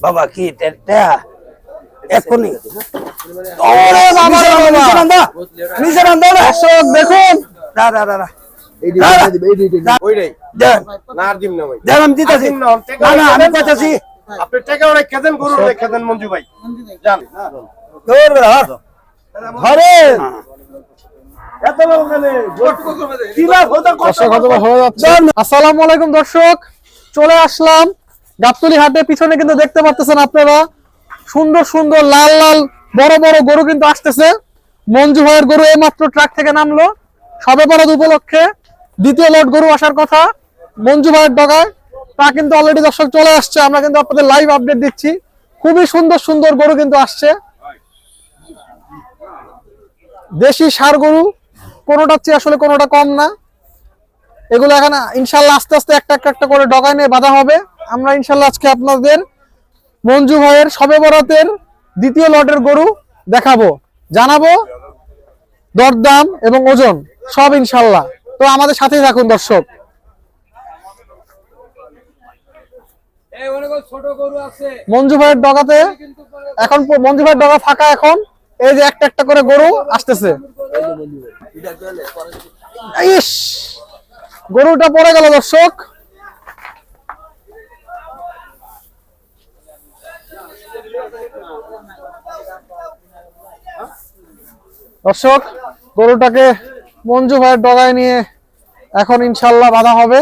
বাবা কি এখনই দেখুন মঞ্জু ভাই আসসালামু আলাইকুম দর্শক, চলে আসলাম গাবতলী হাটে। পিছনে কিন্তু দেখতে পাচ্ছেন আপনারা সুন্দর সুন্দর লাল লাল বড় বড় গরু কিন্তু আসতেছে। মঞ্জু ভাইয়ের গরু এইমাত্র ট্রাক থেকে নামলো। সবে বরাদ উপলক্ষে দ্বিতীয় লট গরু আসার কথা মঞ্জু ভাইয়ের ডগায়, তা কিন্তু অলরেডি দর্শক চলে আসছে। আমরা কিন্তু আপনাদের লাইভ আপডেট দিচ্ছি। খুবই সুন্দর সুন্দর গরু কিন্তু আসছে, দেশি ষাঁড় গরু, কোনোটার চেয়ে আসলে কোনোটা কম না। এগুলো এখন ইনশাল্লাহ আস্তে আস্তে একটা একটা করে ডগায় নিয়ে বাঁধা হবে। আমরা ইনশাল্লাহ আজকে আপনাদের মঞ্জু ভাইয়ের সবে বরাতের দ্বিতীয় লটের গরু দেখাবো, জানাবো দরদাম এবং ওজন সব ইনশাল্লাহ। তো আমাদের সাথেই থাকুন দর্শক। মঞ্জু ভাইয়ের ডগাতে এখন মঞ্জু ভাইয়ের ডগা ফাঁকা। এখন এই যে একটা একটা করে গরু আসতেছে। ইস, গরুটা পড়ে গেল দর্শক। দর্শক গরুটাকে মঞ্জু ভাইয়ের ডগায় নিয়ে এখন ইনশাল্লাহ বাঁধা হবে।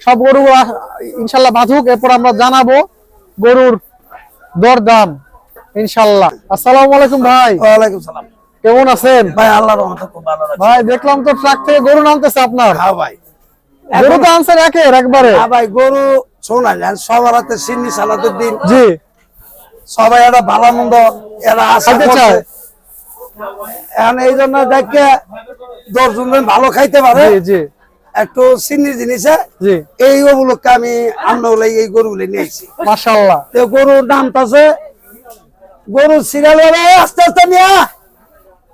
সব গরু ইনশাল্লাহ বাঁধুক, এরপর আমরা জানাবো গরুর দরদাম ইনশাল্লাহ। আসসালামু আলাইকুম ভাই। ওয়ালাইকুম সালাম। কেমন আছেন ভাই? আল্লাহর রহমতে খুব ভালো আছি ভাই। দেখলাম তো ট্রাক থেকে গরু নামতেছে আপনার। হ্যাঁ ভাই, গরু তো আনছেন একবারে। হ্যাঁ ভাই, গরু শোনালেন সবার হাতে সিন্নি সালাতের দিন, জি, সবাই একটা ভালো মন্দ এরা আশা করছে। এখন এই জন্য দেখে 10 জন ভালো খাইতে পারে, জি একটু সিন্নি জিনিসে জি, এই উপলক্ষে আমি আমরা এই গরুগুলো নিয়েছি। মাশাআল্লাহ। তো গরুর দাম আছে, গরু সিরিয়াল ভাবে আস্তে আস্তে নিয়ে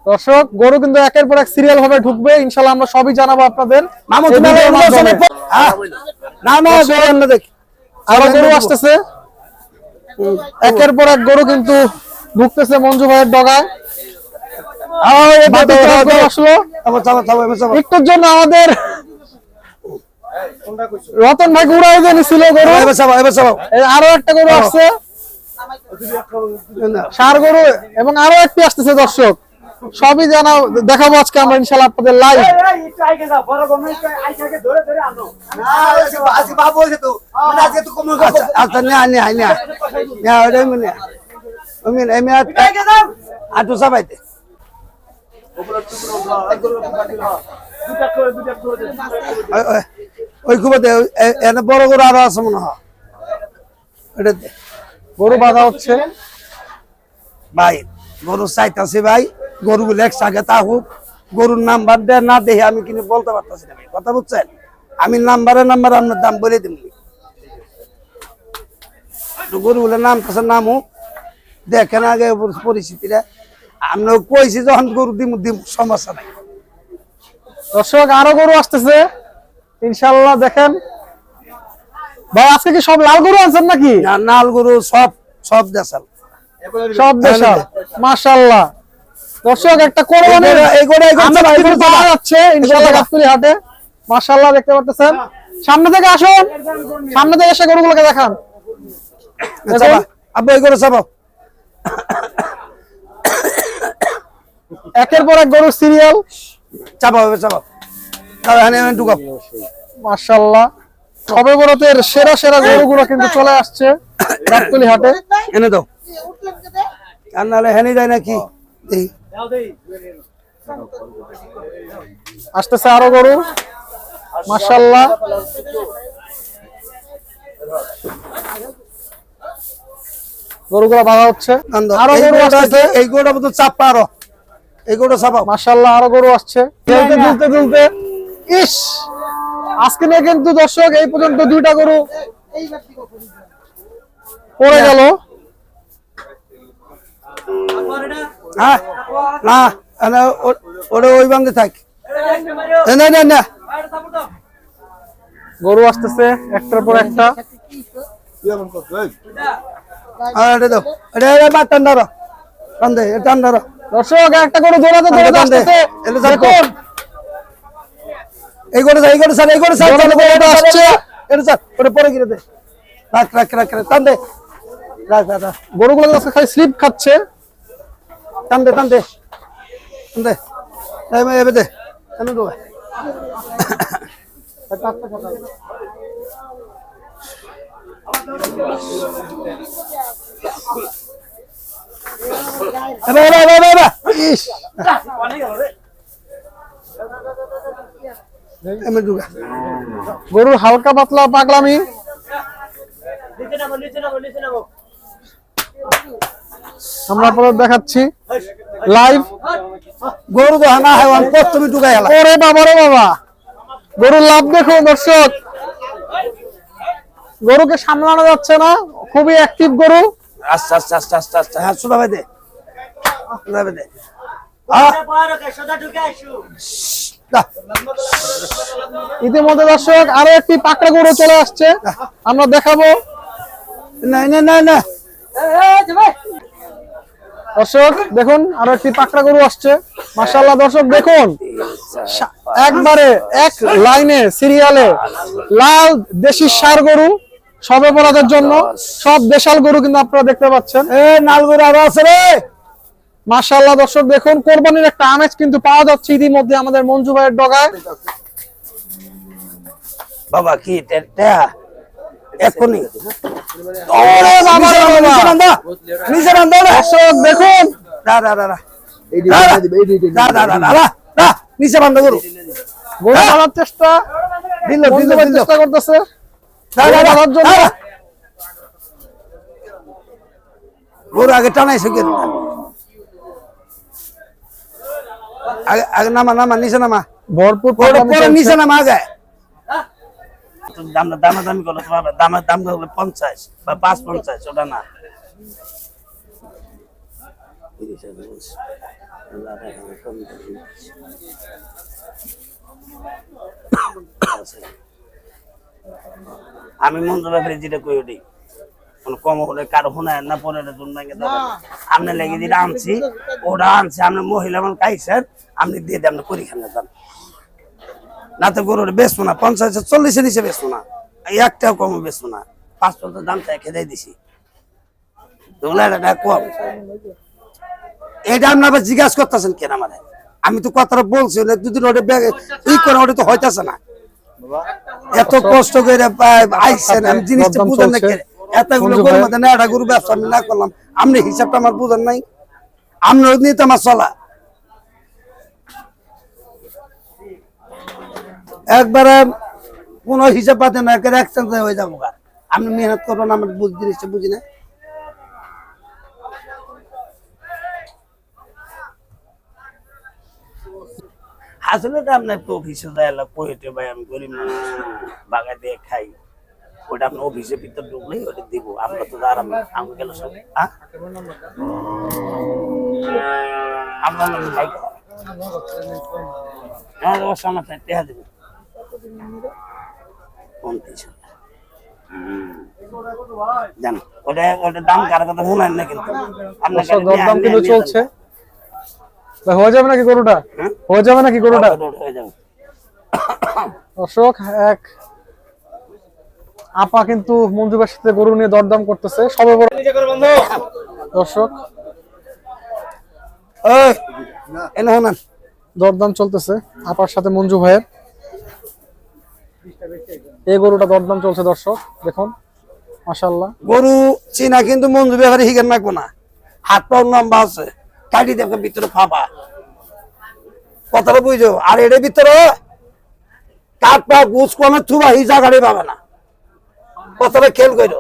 দর্শক গরু কিন্তু একের পর এক সিরিয়াল ভাবে ঢুকবে ইনশাআল্লাহ। আমরা সবই জানাবো আপনাদের। আরো গরু আসতেছে, একের পর এক গরু কিন্তু ঢুকতেছে মঞ্জু ভাইয়ের ডগায়। একটুর জন্য আমাদের রতন ভাই উড়াই দিয়ে নিছিল গরু। আরো একটা গরু আসছে, ষাঁড় গরু, এবং আরো একটি আসতেছে। দর্শক সবই জানা দেখাবো আজকে আমরা ইনশাআল্লাহ আপনাদের লাইভ। ওই খুব বড় গরু আরো আছে মনে হয়, গরু বাঁধা হচ্ছে ভাই। গরু চাইতেছি ভাই, গরুগুলো একসাথে তা হোক। গরুর নাম্বার দেয় না দেখে আমি কিন্তু বলতে পারতেছি না, কথা বুঝছেন? আমি নাম্বার আপনার দাম বলে দিব। গরুগুলোর নাম কাছে নাম হোক, দেখেন আগে পরিস্থিতিটা। আমরা কইছি যখন গরু দিম সমস্যা নাই। দর্শক আরো গরু আসতেছে ইনশাআল্লাহ। দেখেন ভাই, আজকে কি সব লাল গরু আনছেন নাকি? না, লাল গরু সব দেশাল, সব দেশাল, মাশাআল্লাহ। দর্শক একটা কোরবানির পাওয়া যাচ্ছে ইনশাআল্লাহ গাবতলী হাটে, মাশাআল্লাহ। দেখতে পাচ্ছেন, সামনে থেকে আসুন, সামনে থেকে এসে গরুগুলোকে দেখান। আব্বা এই গরু চাপাও। একের পর এক গরু সিরিয়াল চাপাও ঢুকাও। মাশাআল্লাহ, সবে বরাতের সেরা সেরা গরুগুলো কিন্তু চলে আসছে গাবতলী হাটে। এনে দাও, আর নাহলে হেনে যায় নাকি। আসতেছে আরো গরু, মাশাআল্লাহ। গরুগুলো বাঁধা হচ্ছে, আরো গরু আসতেছে। এই গরুটা মতো চাপা, আরো এই গরুটা চাপাও। মাশাআল্লাহ, আরো গরু আসছে দুলতে। ইস, আজকে নিয়ে কিন্তু দর্শক এই পর্যন্ত 2টা গরু পড়ে গেল। হ্যাঁ না, ওটা ওই বান্ধে থাক। না গরু আসতেছে একটার পর একটা। এটা দাও এটা বা টান্ডার টান্ডে টান্ডার দর্শক একটা করে দৌড়াতে দৌড়াতে আসতেছে দেখুন এই করে এই করে স্যার এই করে স্যার দৌড়াতে আসছে এটা স্যার ওটা পরে গিয়ে দে রাখ রাখ রাখ টান্ডে রাখ রাখ রাখ গরুগুলো আজকে খালি স্লিপ খাচ্ছে টান্ডে টান্ডে টান্ডে এবে দে কেন দো গরুর হালকা পাতলা পাগলামি আমরা আপনাদের দেখাচ্ছি লাইভ গরু তো হানা হাইওয়ান তুমি ঢুকাই গেল ওরে বাবা রে বাবা গরুর লাভ দেখুন দর্শক গরুকে সামলানো যাচ্ছে না খুবই অ্যাক্টিভ গরু আস্তে আস্তে আস্তে আস্তে আস্তে হ্যাঁ শুধু ভাই দে দে ইতিমধ্যে দর্শক আরো একটি পাকড়া গরু চলে আসছে আমরা দেখাবো না না না না দর্শক দেখুন আরো একটি পাকড়া গরু আসছে মাশাআল্লাহ দর্শক দেখুন একবারে এক লাইনে সিরিয়ালে লাল দেশি ষাঁড় গরু সবে বরাদের জন্য সব দেশাল গরু কিন্তু আপনারা দেখতে পাচ্ছেন নাল গরু আরো আছে রে মাশাআল্লাহ দর্শক দেখুন কোরবানির একটা আমেজ কিন্তু পাওয়া যাচ্ছে ইতিমধ্যে আমাদের মঞ্জু ভাইয়ের ডগায় বাবা কি এখনই ওরে বাবা রে বাবা নিচে রান্দা দর্শক দেখুন দা দা দা দা দা দা দা দা নিচে বান্ধা গরু গরু ধরার চেষ্টা দিল দিল চেষ্টা করতেছে দা দা ধরার জন্য গরু আগে টানাইছে কেন আগে আগে নামা নামা নিচে নামা ভরপুর পরে পাগলামি নিচে চলছে। নামা আগে দামাদামি করো তোমার দামের দাম হলো 50 বা 550 ওটা না আমি মন্দ ব্যাপারে যেটা কই ওটি কোন কম হলে কারো শোনায় না পরে আপনি লেগে যেটা আনছি ওটা আনছি আপনি মহিলা মানুষ খাইছেন আপনি দিয়ে দেন আপনি করি খান দাম না তো গরুর বেচবো না 50 40 নিচে বেচবো না একটাও কম বেচবো না 5 দাম চাই খেয়ে দিছি এটা কম এটা আপনি আবার জিজ্ঞাসা করতেছেন কেন মানে আমি তো কথাটা বলছি দুদিন ওটা ই করে ওটা তো হইতেছে না এত কষ্ট করে আইসেন আমি জিনিসটা বুঝেন না এতগুলো গরুর মধ্যে না একটা গরু ব্যবসা আমি না করলাম আপনি হিসাবটা আমার বুঝেন নাই আপনার নিয়ে তো আমার চলা একবারে কোন হিসাব পাতে না একের একসাথে হয়ে যাবো আপনি মেহনত করবেন আমার জিনিসটা বুঝি না আসলে তো আপনার তো অফিসে যায় কইতে ভাই আমি গরিব মানুষ বাগা দিয়ে খাই ওটা আপনার অফিসের ভিতর ঢুকলেই ওটা দিব আমরা তো আরাম আমি গেল সব আপনার খাই আমার সামনে টেহা দেবো 29 জান ওটা ওটা দাম কার কথা শুনেন না কিন্তু আপনার দরদাম কিন্তু চলছে ভাই হয়ে যাবে নাকি গরুটা হয়ে যাবে নাকি গরুটা হয়ে যাবে দর্শক এক আপা কিন্তু মঞ্জু ভাইয়ের সাথে গরু নিয়ে দরদাম করতেছে সবে বড় দর্শক ওই এনে হনান দরদাম চলতেছে আপার সাথে মঞ্জু ভাইয়ের এই গরুটা দরদাম চলছে দর্শক দেখুন মাশাআল্লাহ গরু চিনা কিন্তু মঞ্জু ব্যাপারে হিগেন রাখবো না হাত পাও লম্বা আছে কাটি দেখো ভিতরে ফাঁপা কথাটা বুঝো আর এর ভিতরে কাঠ পা গুছ কমে থুবা হিজা গাড়ি পাবে না কথাটা খেল করো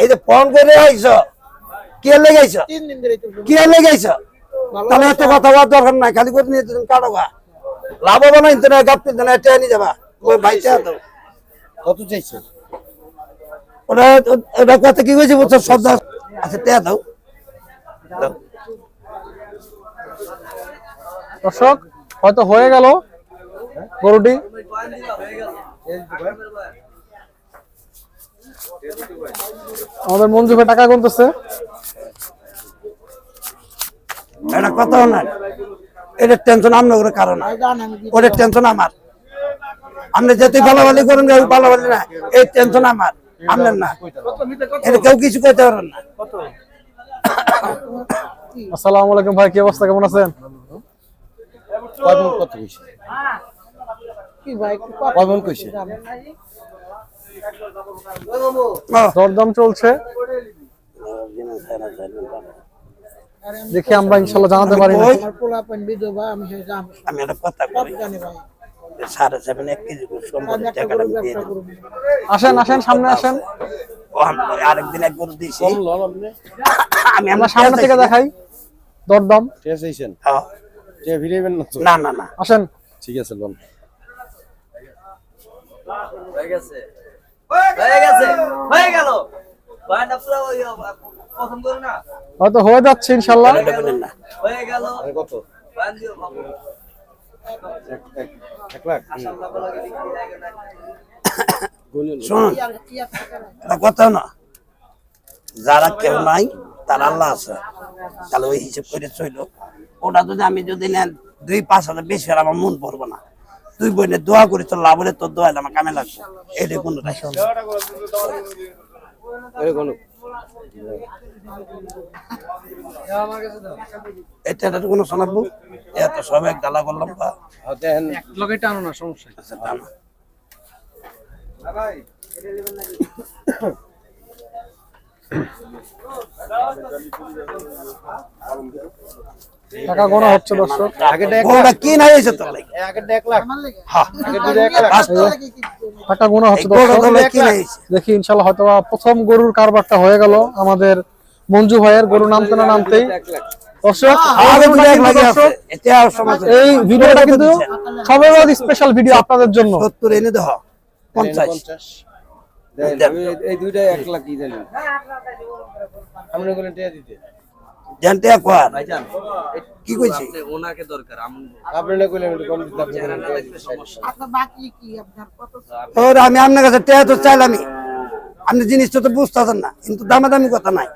এই যে ফোন করে আইছ কে লেগাইছ কে লেগাইছ তাহলে এত কথা বলার দরকার নাই খালি করে নিয়ে কাটো গা লাভ হবে না ইন্টারনেট গাপতে না এটা নিয়ে যাবা ওই ভাইটা তো কত চাইছে ওটা ওটা কথা কি কইছে বুঝছো শব্দ আচ্ছা তে দাও দর্শক হয়তো হয়ে গেল গরুটি আমাদের মঞ্জু ভাই টাকা গুনতেছে। এটা কথা না, এটার টেনশন আপনার কারণ, ওটার টেনশন আমার। আপনি যেতে ভালোভালি করেন, ভালোভালি না, এই টেনশন আমার, আপনার না। এটা কেউ কিছু করতে পারেন না। আসসালামু আলাইকুম ভাই, কি অবস্থা, কেমন আছেন? দরদাম চলছে, দেখি আমরা ইনশাল্লাহ জানাতে পারি না। আমি একটা কথা বলি, 7.5 1 কেজি সম্পদের টাকাটা আমি দিয়ে দেব। আসেন আসেন, সামনে আসেন, আরেকদিন এক গরু দিয়েছি আমি, আমরা সামনে থেকে দেখাই দরদাম। না না না, আসেন, ঠিক আছে লোন হয়ে গেছে হয়ে গেছে হয়ে গেল বায়না পুরো ওই প্রথম করো না হয়তো হয়ে যাচ্ছে ইনশাল্লাহ। না হয়ে গেল কত বায়ন দিও বাবু 1 লাখ আল্লাহ বলে দিই লাগে না শুনুন, এটা কথা না, যারা কেউ নাই তার আল্লাহ আছে, তাহলে ওই হিসেব করে চইল। ওটা যদি নেন 2-5 হাজার বেশি, আর আমার মন পড়বো না। তুই বোনের দোয়া করি, তোর লাভ হলে তোর দোয়া আমার কামে লাগবে, এটাই কোনো এটা কোনো শোনাবো, এত সব এক গালা করলাম বা টানো না, সমস্যা আচ্ছা, টানো। টাকা গোনা হচ্ছে দর্শক। ওটা কি নাই হয়েছে তোর লাগে? হ্যাঁ, টাকা গোনা হচ্ছে এই গরুটা দর্শক। তোর কি নাই হয়েছে? দেখি ইনশাল্লাহ হয়তো প্রথম গরুর কারবারটা হয়ে গেল আমাদের মঞ্জু ভাইয়ের। গরু নামতে না নামতেই দর্শক, এই আরো গরুটা দুই এক কিন্তু লাগে দর্শক, আছে, এটা আর সমাজে এই ভিডিওটা কিন্তু সবাই স্পেশাল ভিডিও আপনাদের জন্য। 70 এনে দেহ 50 এই দুইটা 1 লাখ কি দিলেন আমরা বলেন টিয়া দিতে জানতে কর ভাইজান কি কইছি, আপনি ওনাকে দরকার আপনারা কইলেন একটু কম দিতে আপনি চেহারা না লাগলে সমস্যা ওর আমি আপনার কাছে টাকা তো চাইলামই, আপনি জিনিসটা তো বুঝতেছেন না, কিন্তু দামাদামি কথা নাই।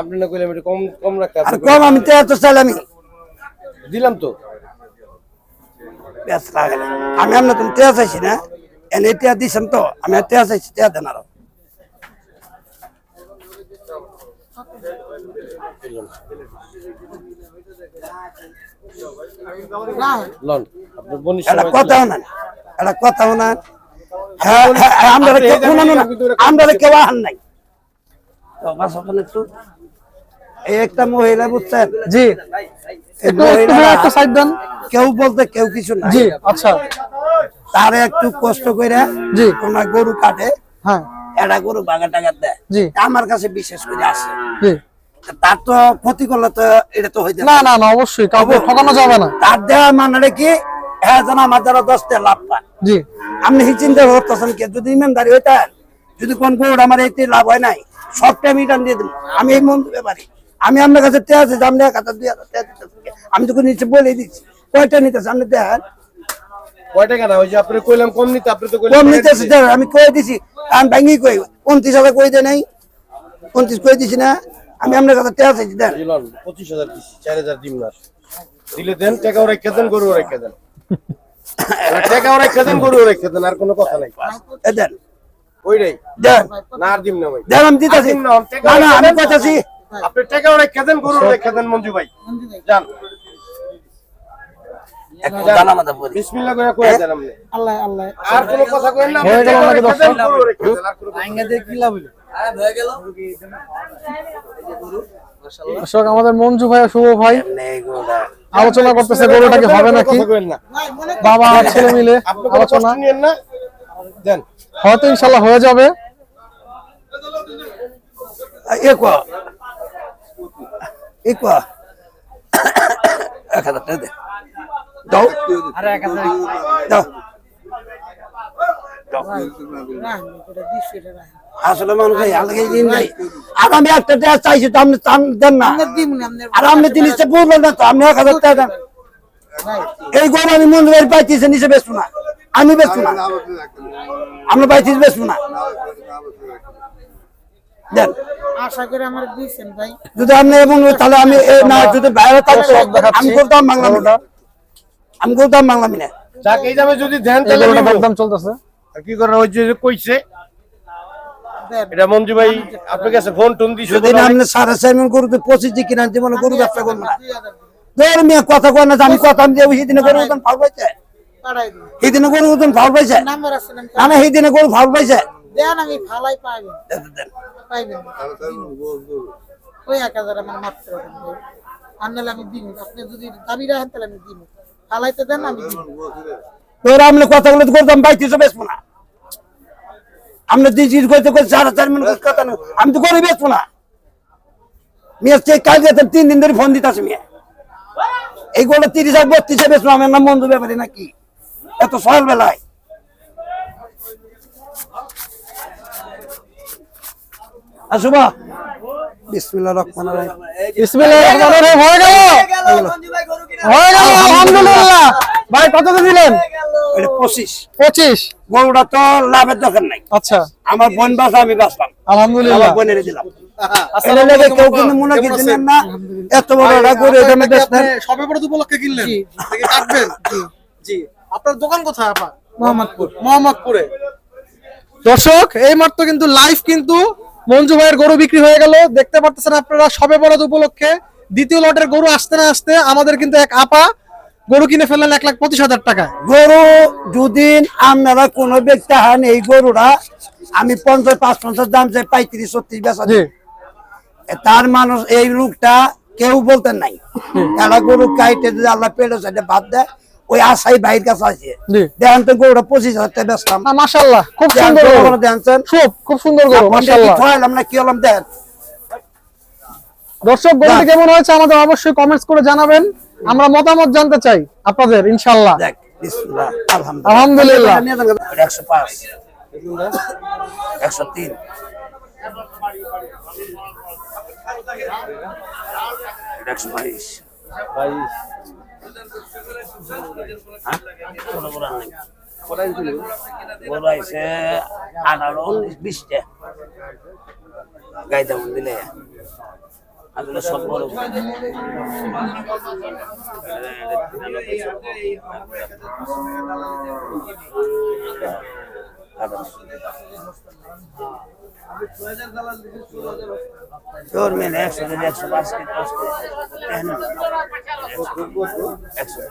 আপনারা কইলেন একটু কম কম রাখতে আর কম আমি টাকা তো চাইলামই, দিলাম তো বেশ লাগে না। আমি আপনার তুমি টাকা চাইছি না, এনে টাকা দিছেন তো, আমি আর টাকা চাইছি, টাকা দেন আরো। লোন আপনার বনি এটা কথাও না, এটা কথাও না। হ্যাঁ, হ্যাঁ, আমরা কেউ শুনুন না, আমরা কেউ আহান নাই তো বাস ওখানে একটু। এই একটা মহিলা বুঝছেন, জি, এই একটু মহিলারা একটু সাইড দেন। কেউ বলতে কেউ কিছু নাই, জি, আচ্ছা, তারে একটু কষ্ট করে জি, তোমার গরু কাটে, হ্যাঁ, এটা গরু বাগা টাকা দেয়, জি, আমার কাছে বিশেষ করে আসে। জি, তার তো ক্ষতি করলে তো এটা তো হইতে না না না, অবশ্যই কাউকে ঠকানো যাবে না। তার দেওয়া মানে কি, হ্যাঁ যেন আমার দ্বারা 10টা লাভ পায়। জি, আপনি এই চিন্তা করতেছেন কি, যদি ইমানদারি হইতেন, যদি কোন গরু আমার এইতে লাভ হয় নাই, সবটা আমি রিটার্ন দিয়ে দেবো। আমি এই মন দিতে পারি, আমি আপনার কাছে টেয়া আছে, আপনি 1000 টাকা দিতেছেন, আমি তো নিচে বলে দিচ্ছি কয়টা নিতেছে, আপনি দেখেন কয় টাকা না ওই যে আপনি কইলাম কম নিতে, আপনি তো কম কইলেন নিতেছে, আমি কয়ে দিছি, আমি ভাঙি কই 29,000 কই দেয় নাই, 29 কই দিছি না, আমি আপনার কাছে টেয়া চাইছি দেন। দিলাম 25,000 দিছি 4,000 দিন না দিলে দেন, টাকা রেখে দেন, গরু রেখে দেন, টাকা রেখে দেন, গরু রেখে দেন, আর কোনো কথা নাই। এ দেন ওইটাই দেন না, আর দিম না ভাই, দেন, আমি দিতেছি, আর দিম না, না না আমি কইতাছি, আপনি টাকা রেখে দেন, গরু রেখে দেন মঞ্জু ভাই, যান একটু জানা মাথা পড়ি। বিসমিল্লাহ করে কই দেন আপনি, আল্লাহ আল্লাহ। আর কোনো কথা কইেন না, হয়ে গেল নাকি দর্শক? গরু রেখে দেন, আর কোনো কথা নাই। কি লাভ হলো আরে হয়ে গেল মাশাআল্লাহ দর্শক, আমাদের মঞ্জু ভাই, শুভ ভাই এই গরুটা আলোচনা করতেছে গরুটা কি হবে নাকি, কথা কইেন না, বাবা আর ছেলে মিলে আপনি কোনো আলোচনা, কষ্ট নিয়েন না, দেন হয়তো ইনশাল্লাহ হয়ে যাবে। এ কো 1000 টাকা দে, দাও আরে 1000 দাও। আসলে মানুষ আলাদা দিন নাই, আর আমি একটা টাকা চাইছি তো আপনি দেন না, আর আপনি জিনিসটা বুঝলেন না তো, আপনি 1000 টাকা দেন। এই গরু আমি মন ধরে পাইতেছি, নিচে বেচবো না, আমি বেচবো না, আমরা পাইতেছি বেচবো না, দেন আশা করে আমার দিয়েছেন ভাই। যদি আপনি এবং তাহলে আমি না যদি বাইরে থাকতো আমি করতাম বাংলা মিনা আমি করতাম বাংলা মিনা যাক এই দামে যদি দেন এই তাহলে গরুটা নিবো। একদম চলতেছে। আর কি করেন ওই যে কইছে দেন। এটা মঞ্জু ভাই আপনার কাছে ফোন টোন দিছে যদি না আপনি 4.5 গরু তো 25 কিনা জীবনে গরু ব্যবসা করবো না 2000 ধর মিয়া কথা কয় না যে আমি কথা আমি যে সেদিনে গরু ওজন ফাল পাইছে পাঠাই দিন। সেদিনে গরু ওজন ফাল পাইছে নাম্বার আছে না? না না সেদিনে গরু ফাল পাইছে দেন আমি ফালাই পাইবেন। দেন, দেন। পাইবেন। ওই 1000 আমার মাত্র দেন ভাই। আনলে আমি দিন। আপনি যদি দাবি রাখেন তাহলে আমি দিন। ফালাইতে দেন আমি দিন। তোর আমি কথাগুলো তো করতাম বাইতে বেসবো না আমরা দিন জিনিস করতে করতে 4.5 মিনিট কথা না আমি তো করে বেসবো না মেয়ে চেক কাল যেতে 3 দিন ধরে ফোন দিতেছে মেয়ে এইগুলো 30 আর 32 বেসবো আমার নাম মঞ্জু ব্যাপারে নাকি এত সকাল বেলায় আসুবা বিসমিল্লাহ রহমান রহিম বিসমিল্লাহির রহমানির রহিম। হয়ে গেল মঞ্জু ভাই গরু কিনা হয়ে গেল আলহামদুলিল্লাহ। ভাই কত দিলেন? এটা 25 25। গরুটা তো লাভের দরকার নাই আচ্ছা আমার বোন বাসা আমি বাসলাম আলহামদুলিল্লাহ। আমার বোনের দিলাম এটা লেগে কেউ কিন্তু মনে কিছু নেন না এত বড় একটা গরু এটা আমি বেচতেন সবে বড় উপলক্ষে কিনলেন নাকি কাটবেন? জি। আপনার দোকান কোথায় আপা? মোহাম্মদপুর। মোহাম্মদপুরে। দর্শক এই মাত্র কিন্তু লাইভ কিন্তু মঞ্জু ভাইয়ের গরু বিক্রি হয়ে গেল। দেখতে পাচ্ছেন আপনারা সবে বড় উপলক্ষে দ্বিতীয় লটের গরু আসতে না আসতে আমাদের কিন্তু এক আপা গরু কিনে ফেললেন 1,25,000 টাকায়। গরু যদি আপনারা কোন ব্যক্তি হান এই গরুটা আমি 50-55 দাম চাই 35-36 বেচা জি তার মানুষ এই লোকটা কেউ বলতেন নাই একটা গরু কাইটে যদি আল্লাহ পেটে সাইডে বাদ দেয় ওই আশাই ভাইয়ের কাছে আছে জি। দেখেন তো গরুটা 25,000 টাকা বেচলাম মাশাআল্লাহ খুব সুন্দর গরু। দেখছেন খুব সুন্দর গরু মাশাআল্লাহ। খাওয়াইলাম না কি হলাম দেখেন দর্শক গরুটি কেমন হয়েছে আমাদের অবশ্যই কমেন্টস করে জানাবেন, আমরা মতামত জানতে চাই আপনাদের ইনশাআল্লাহ। দেখ বিসমিল্লাহ আলহামদুলিল্লাহ। 105 103 122 বড় আছে 18-19-20 টা গাইতে দিলে আসলে সব বড় তোর মেলে 100-105 কেজি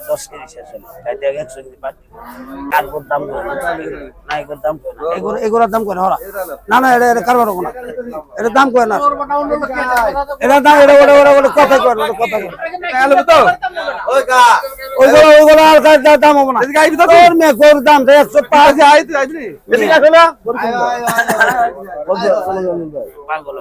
110 কেজি শেষ হলো তাই দেখ 100 কেজি পাচ্ছি তারপর দাম করে না এগুলোর দাম করে এগুলোর দাম করে ওরা না না এটা কারবার না এটা দাম করে না এটা দাম এটা ওটা কথা কর ওটা কথা কর তাহলে তো ওই কা ওইগুলো আর দাম হবে না তোর মে গরুর দাম 105 আইতে আইবি বেশি গেছে না পাগল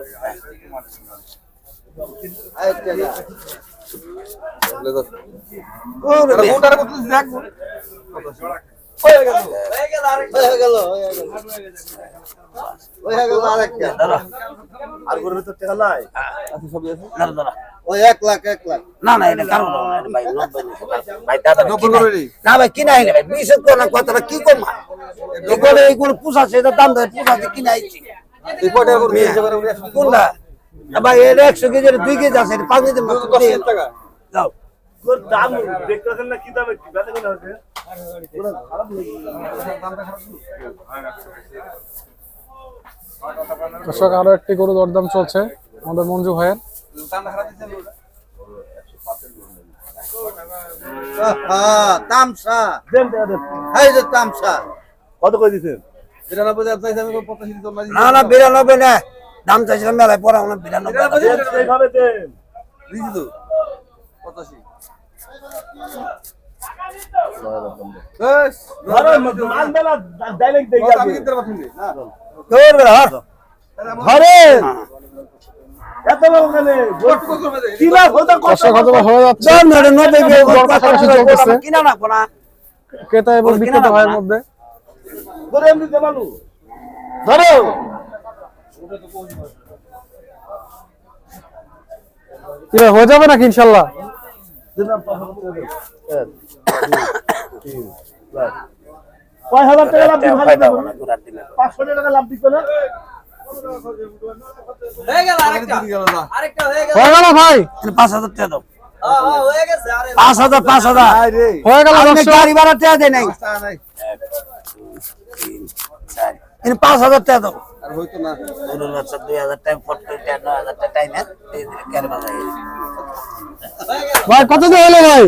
আর গরুর ভিতর টাকা নাই ওই 1 লাখ না না এটা কারণ ভাই 90 ভাই দাদা না ভাই কিনা আইনি ভাই 20 কোন কথাটা কি কম এইগুলো পুষা সেটা দাম দেয় পুষাতে কিনা আইছি কোনটা ভাই এটা 100 কেজি 2 কেজি আছে 5 কেজি মাত্র 10 টাকা দাও দাম দেখতেছেন না কি দামে কি বেচা কেনা হচ্ছে দর্শক আরো একটি গরু দরদাম চলছে আমাদের মঞ্জু ভাইয়ের। তামসা দেন দেন এই যে তামসা কত করে দিছেন 92 দাম চাইছে আমি 85 দিতে না না 92 না দাম চাইছিলাম মেলায় পড়া না 92 এইভাবে দেন দিছি তো 85 দর্শক হয়তো হয়ে যাচ্ছে কিনা রাখবো না ক্রেতা এবং বিক্রেতা ভাইয়ের মধ্যে। ধরো কি ভাই হয়ে যাবে নাকি ইনশাআল্লাহ? কয় হাজার টাকা লাভ দিন 500 টাকা লাভ দিত না হয়ে গেল আরেকটা আরেকটা হয়ে গেল হয়ে গেল ভাই, 5,000 টাকা দাও। হ্যাঁ হ্যাঁ হয়ে গেছে আরে 5,000 5,000 হয়ে গেল আপনি দর্শক। গাড়ি ভাড়া টাকা দেয় নাই। 3 5,000 টাকা দাও। আর হইতো না। গরুর বাচ্চা 2,000 টাকা ফট করে 9,000 টাকা টাইম গাড়ি ভাড়া ভাই কত দিয়ে হলো ভাই?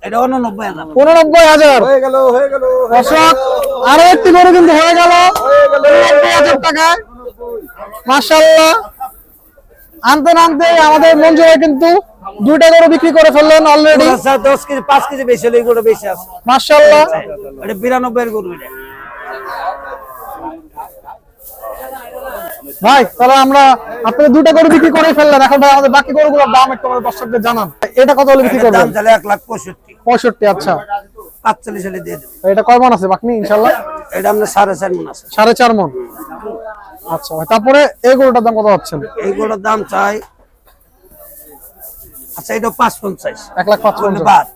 এটা 89,000। 89,000। হয়ে গেল হয়ে গেল। দর্শক আরো একটি গরু কিন্তু হয়ে গেল 90,000 টাকায়। মাশাআল্লাহ, আনতে আনতে আমাদের মঞ্জু ভাই কিন্তু 2টা গরু বিক্রি করে ফেললেন অলরেডি। আচ্ছা 10 কেজি 5 কেজি বেশি হলে এগুলো বেশি আছে। মাশাআল্লাহ। এটা 92 এর গরু এটা। ভাই তাহলে আমরা আপনাদের 2টা গরু বিক্রি করে ফেললেন, এখন ভাই আমাদের বাকি গরুগুলোর দাম একটু আমাদের দর্শকদের জানান। এটা কত হলে বিক্রি এটার দাম করবেন? তাহলে 1,65,000। 65। আচ্ছা, 45 হলে দিয়ে দেব। এটা কয় মন আছে বাকনি ইনশাআল্লাহ? এটা আমরা 4.5 মণ আছে। 4.5 মন। আচ্ছা ভাই, তারপরে এই গরুটার দাম কত হচ্ছেন? এইগুলোর দাম চাই, আচ্ছা এটা 5.50। 1,55,000। বাদ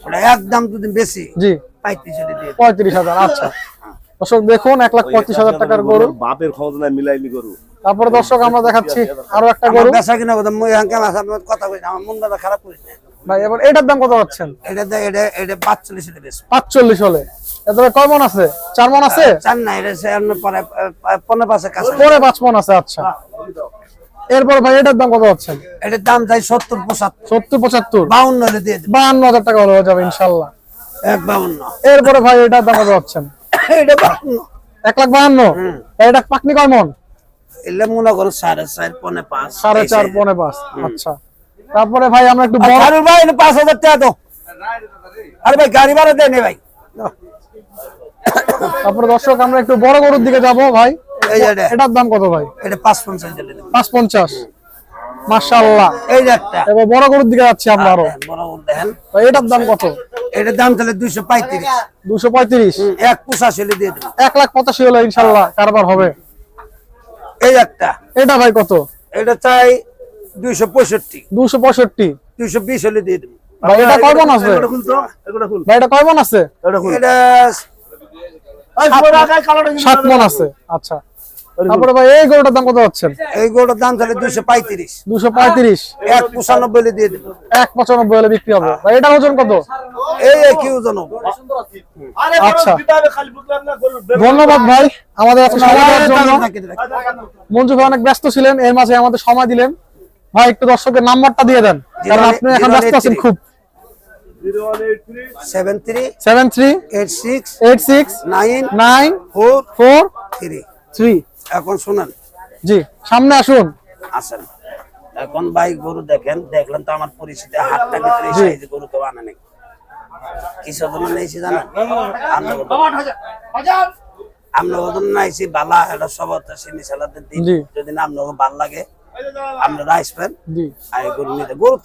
ওটা একদম যদি বেশি জি, 35 হলে দিয়ে দেব। 35,000। আচ্ছা দর্শক দেখুন 1,35,000 টাকার গরু। বাপের ক্ষমতা মিলাইলি গরু। তারপরে দর্শক আমরা দেখাচ্ছি আরো একটা আমার গরু। বেচা কিনা কথা মই হাঙ্কা মাছ আপনার কথা কই না, আমার মনটা খারাপ করিস না। ভাই এবার এটার দাম কত হচ্ছেন? এটা 45 হলে বেশি। 45 হলে। এতবে কয় মন আছে? 4 মন আছে? চান না, এটা সে অন্য পরে 15 কাছে। পরে 5 মন আছে। আচ্ছা, এরপর ভাই এটার দাম কত হচ্ছেন? এটার দাম চাই 70 75 70 75। 52 হলে দিয়ে দেব। 52,000 টাকা হলে হয়ে যাবে ইনশাআল্লাহ। 1,52। এরপরে ভাই এটার দাম কত হচ্ছেন? এটা 52। 1,52,000। এটা পাকনি কয় মন? এলে মনে করো 4.5 5.5 4.5 5.5। আচ্ছা, তারপরে ভাই আমরা একটু বড়। আরে ভাই 5,000 টাকা দাও। আরে ভাই গাড়ি ভাড়া দেন ভাই। তারপরে দর্শক আমরা একটু বড় গরুর দিকে যাব ভাই। এই যে এটা, এটার দাম কত ভাই? এটা 5.50 দিলে দেব। 5.50। মাশাআল্লাহ। এই যে একটা এবার বড় গরুর দিকে যাচ্ছি আমরা আরো। বড় বড় দেখেন, ভাই এটার দাম কত? এটার দাম তাহলে 235। 235। 1.85 হলে দিয়ে দেব। 1,85,000 হলে ইনশাআল্লাহ কারবার হবে। এই একটা, এটা ভাই কত? এটা চাই 265। 265। 220 হলে দিয়ে দেব। ভাই এটা কয় মন আছে? ভাই এটা কয় মন আছে? এটা 7 মন আছে। আচ্ছা, তারপরে ভাই এই গরুটার দাম কত হচ্ছেন? এই গরুটার দাম তাহলে 235। 235। 1.95 হলে দিয়ে দেব। 1,95 হলে বিক্রি হবে। ভাই এটার ওজন কত? এই কি ওজন হবে? আচ্ছা, ধন্যবাদ ভাই আমাদের এত সময় দেওয়ার জন্য। মঞ্জু ভাই অনেক ব্যস্ত ছিলেন, এর মাঝে আমাদের সময় দিলেন। ভাই একটু দর্শকের নাম্বারটা দিয়ে দেন, কারণ আপনি এখন ব্যস্ত আছেন খুব। 73 73 86 86 9 9 4 4 3। 3। এখন শুনেন, জি, সামনে আসুন। আসেন। এখন ভাই গরু দেখেন, দেখলেন তো আমার পরিস্থিতি, হাতটা ভিতরে এসে এই যে গরু কেউ আনে নাই। কিসের জন্য নেইছি জানেন? আমরা ওজন নাইছি বালা, এটা সব চিনি সালাদের দিন। জি। যদি না আপনাকে ভাল লাগে আপনারা আসবেন, জি। আর গরু নিতে গরু